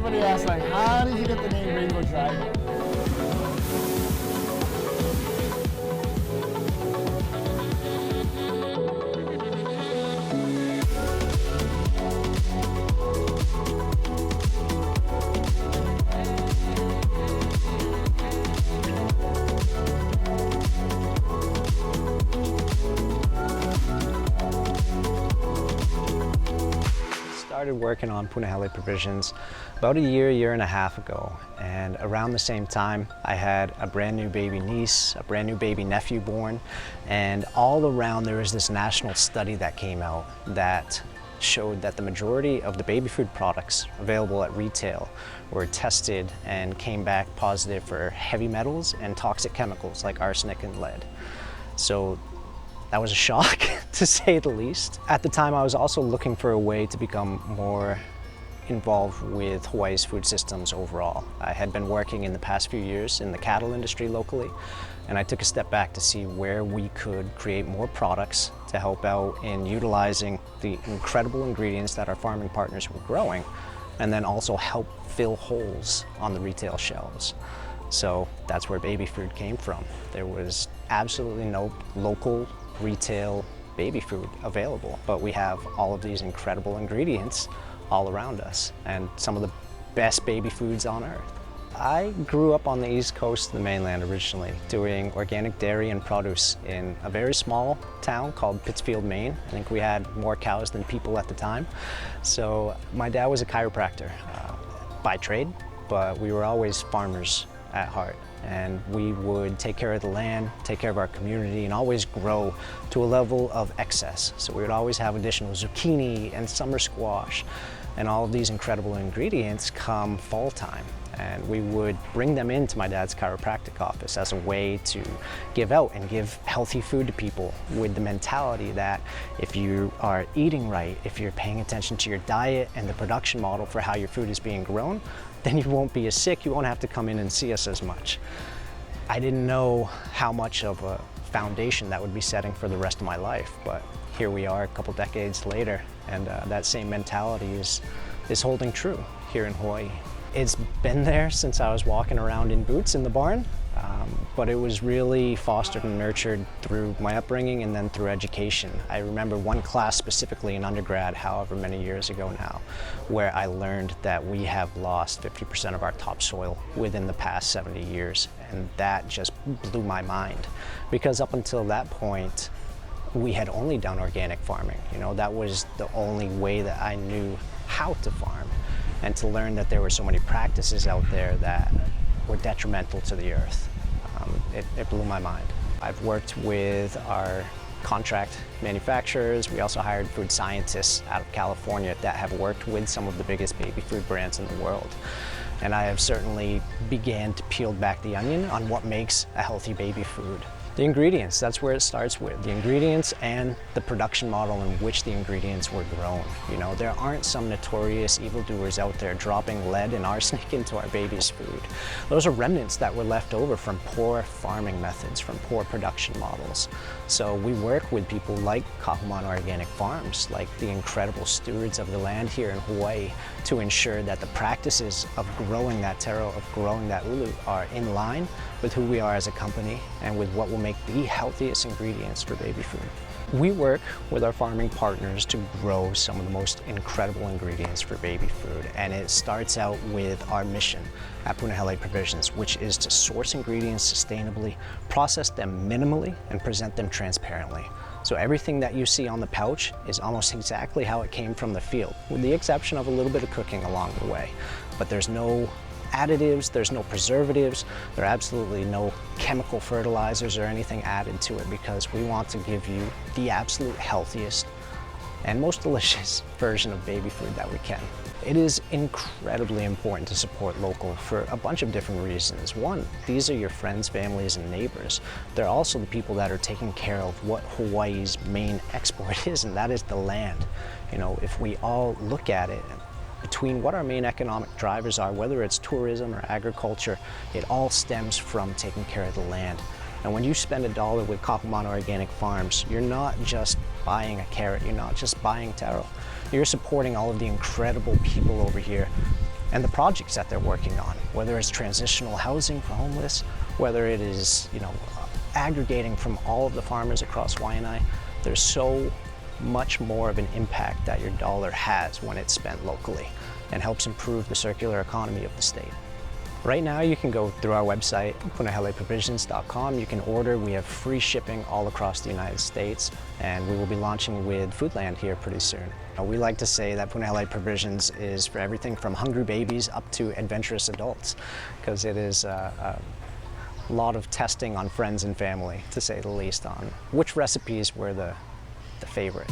Everybody asks, like, how did you get the name Rainbow Dragon? Started working on Piko Provisions about a year and a half ago, and around the same time I had a brand new baby niece, a brand new baby nephew born, and all around there was this national study that came out that showed that the majority of the baby food products available at retail were tested and came back positive for heavy metals and toxic chemicals like arsenic and lead. So that was a shock, to say the least. At the time, I was also looking for a way to become more involved with Hawaii's food systems overall. I had been working in the past few years in the cattle industry locally, and I took a step back to see where we could create more products to help out in utilizing the incredible ingredients that our farming partners were growing, and then also help fill holes on the retail shelves. So that's where baby food came from. There was absolutely no local retail baby food available, but we have all of these incredible ingredients all around us and some of the best baby foods on earth. I grew up on the East Coast of the mainland originally, doing organic dairy and produce in a very small town called Pittsfield, Maine. I think we had more cows than people at the time. So my dad was a chiropractor by trade, but we were always farmers at heart. And we would take care of the land, take care of our community, and always grow to a level of excess. So we would always have additional zucchini and summer squash, and all of these incredible ingredients come fall time. And we would bring them into my dad's chiropractic office as a way to give out and give healthy food to people with the mentality that if you are eating right, if you're paying attention to your diet and the production model for how your food is being grown, then you won't be as sick, you won't have to come in and see us as much. I didn't know how much of a foundation that would be setting for the rest of my life, but here we are a couple decades later, and that same mentality is holding true here in Hawaii. It's been there since I was walking around in boots in the barn, but it was really fostered and nurtured through my upbringing and then through education. I remember one class specifically in undergrad, however many years ago now, where I learned that we have lost 50% of our topsoil within the past 70 years, and that just blew my mind, because up until that point, we had only done organic farming. You know, that was the only way that I knew how to farm. And to learn that there were so many practices out there that were detrimental to the earth, it blew my mind. I've worked with our contract manufacturers. We also hired food scientists out of California that have worked with some of the biggest baby food brands in the world. And I have certainly began to peel back the onion on what makes a healthy baby food. The ingredients, that's where it starts with. The ingredients and the production model in which the ingredients were grown. You know, there aren't some notorious evildoers out there dropping lead and arsenic into our baby's food. Those are remnants that were left over from poor farming methods, from poor production models. So we work with people like Kahumanu Organic Farms, like the incredible stewards of the land here in Hawaii, to ensure that the practices of growing that taro, of growing that ulu, are in line with who we are as a company and with what will make the healthiest ingredients for baby food. We work with our farming partners to grow some of the most incredible ingredients for baby food, and it starts out with our mission at Piko Provisions, which is to source ingredients sustainably, process them minimally, and present them transparently. So everything that you see on the pouch is almost exactly how it came from the field, with the exception of a little bit of cooking along the way. But there's no additives, there's no preservatives, there are absolutely no chemical fertilizers or anything added to it, because we want to give you the absolute healthiest and most delicious version of baby food that we can. It is incredibly important to support local for a bunch of different reasons. One, these are your friends, families, and neighbors. They're also the people that are taking care of what Hawaii's main export is, and that is the land. You know, if we all look at it, between what our main economic drivers are, whether it's tourism or agriculture, it all stems from taking care of the land. And when you spend $1 with Kahumanu Organic Farms, you're not just buying a carrot, you're not just buying taro. You're supporting all of the incredible people over here and the projects that they're working on, whether it's transitional housing for homeless, whether it is, aggregating from all of the farmers across Waianae. There's so much more of an impact that your dollar has when it's spent locally and helps improve the circular economy of the state. Right now you can go through our website, punaheleprovisions.com. You can order. We have free shipping all across the United States, and we will be launching with Foodland here pretty soon. We like to say that Punahele Provisions is for everything from hungry babies up to adventurous adults, because it is a lot of testing on friends and family, to say the least, on which recipes were the favorite.